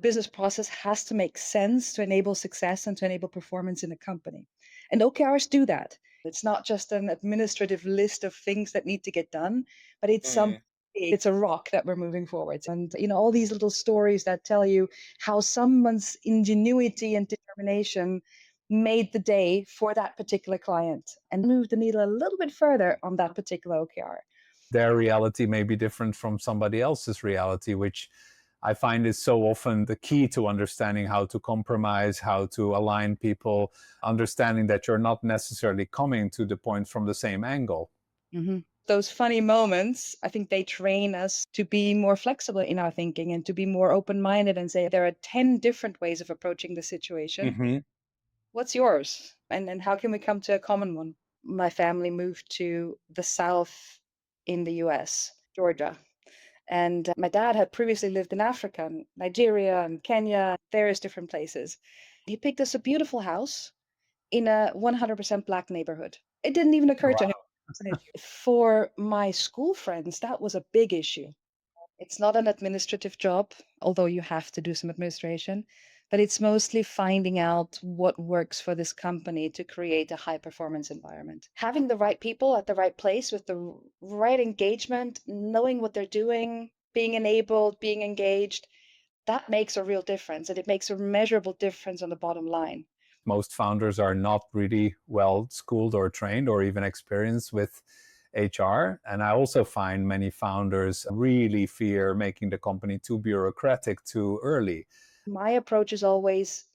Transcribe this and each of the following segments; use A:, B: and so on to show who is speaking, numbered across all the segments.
A: business process has to make sense to enable success and to enable performance in a company. And OKRs do that. It's not just an administrative list of things that need to get done, but it's a rock that we're moving forward. And all these little stories that tell you how someone's ingenuity and determination made the day for that particular client and moved the needle a little bit further on that particular OKR.
B: Their reality may be different from somebody else's reality, which I find is so often the key to understanding how to compromise, how to align people, understanding that you're not necessarily coming to the point from the same angle.
A: Those funny moments, I think they train us to be more flexible in our thinking and to be more open minded and say, there are 10 different ways of approaching the situation.
B: Hmm.
A: What's yours? And how can we come to a common one? My family moved to the South in the US, Georgia. And my dad had previously lived in Africa, and Nigeria, and Kenya, various different places. He picked us a beautiful house in a 100% Black neighborhood. It didn't even occur to him.
B: Wow.
A: For my school friends, that was a big issue. It's not an administrative job, although you have to do some administration, but it's mostly finding out what works for this company to create a high performance environment. Having the right people at the right place with the right engagement, knowing what they're doing, being enabled, being engaged, that makes a real difference. And it makes a measurable difference on the bottom line.
B: Most founders are not really well schooled or trained or even experienced with HR. And I also find many founders really fear making the company too bureaucratic too early.
A: My approach is always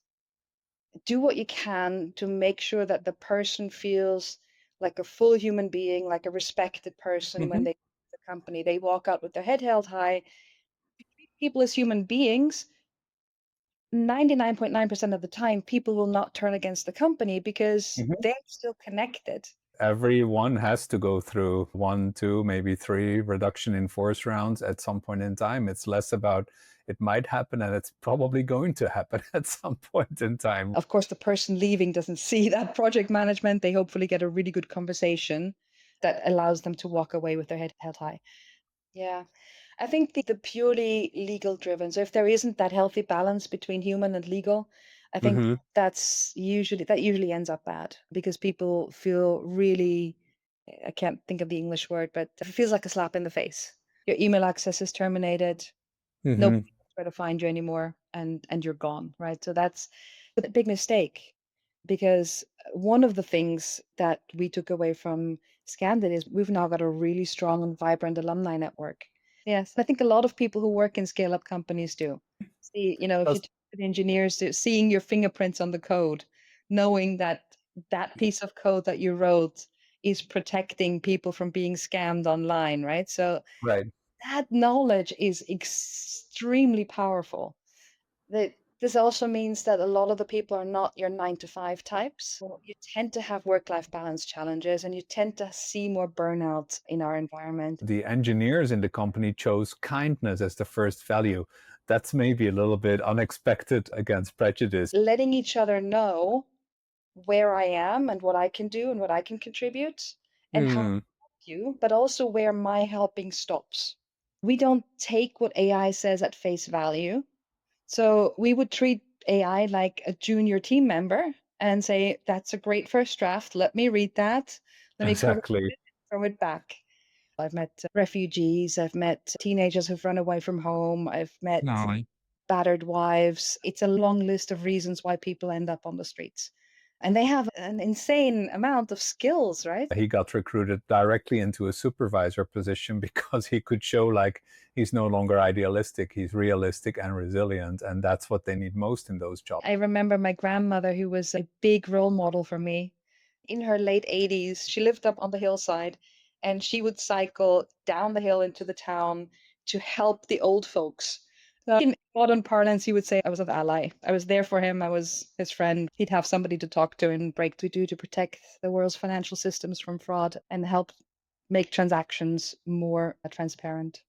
A: do what you can to make sure that the person feels like a full human being, like a respected person when
B: Hmm.
A: they the company. They walk out with their head held high. Treat people as human beings. 99.9% of the time, people will not turn against the company because
B: Hmm.
A: they're still connected.
B: Everyone has to go through one, two, maybe three reduction in force rounds at some point in time. It's less about it might happen and it's probably going to happen at some point in time.
A: Of course, the person leaving doesn't see that project management. They hopefully get a really good conversation that allows them to walk away with their head held high. Yeah. I think the purely legal driven, so if there isn't that healthy balance between human and legal, I think
B: Hmm.
A: that usually ends up bad because people feel really, I can't think of the English word, but it feels like a slap in the face. Your email access is terminated. Nobody
B: Hmm.
A: knows where to find you anymore, and you're gone, right? So that's a big mistake because one of the things that we took away from Scandit is we've now got a really strong and vibrant alumni network. Yes, I think a lot of people who work in scale-up companies do. See, if you
B: Does-
A: talk to the engineers, seeing your fingerprints on the code, knowing that that piece of code that you wrote is protecting people from being scammed online, right? So
B: Right.
A: that knowledge is extremely powerful. This also means that a lot of the people are not your 9 to 5 types. So you tend to have work-life balance challenges and you tend to see more burnout in our environment.
B: The engineers in the company chose kindness as the first value. That's maybe a little bit unexpected against prejudice.
A: Letting each other know where I am and what I can do and what I can contribute and how to
B: Hmm.
A: help you, but also where my helping stops. We don't take what AI says at face value. So we would treat AI like a junior team member and say, that's a great first draft. Let me read that. Let me correct
B: Exactly.
A: it, throw it back. I've met refugees. I've met teenagers who've run away from home. I've met
B: No.
A: battered wives. It's a long list of reasons why people end up on the streets. And they have an insane amount of skills, right?
B: He got recruited directly into a supervisor position because he could show like he's no longer idealistic, he's realistic and resilient. And that's what they need most in those jobs.
A: I remember my grandmother, who was a big role model for me. In her late 80s, she lived up on the hillside and she would cycle down the hill into the town to help the old folks. So in modern parlance, he would say I was an ally. I was there for him. I was his friend. He'd have somebody to talk to and break to do to protect the world's financial systems from fraud and help make transactions more transparent.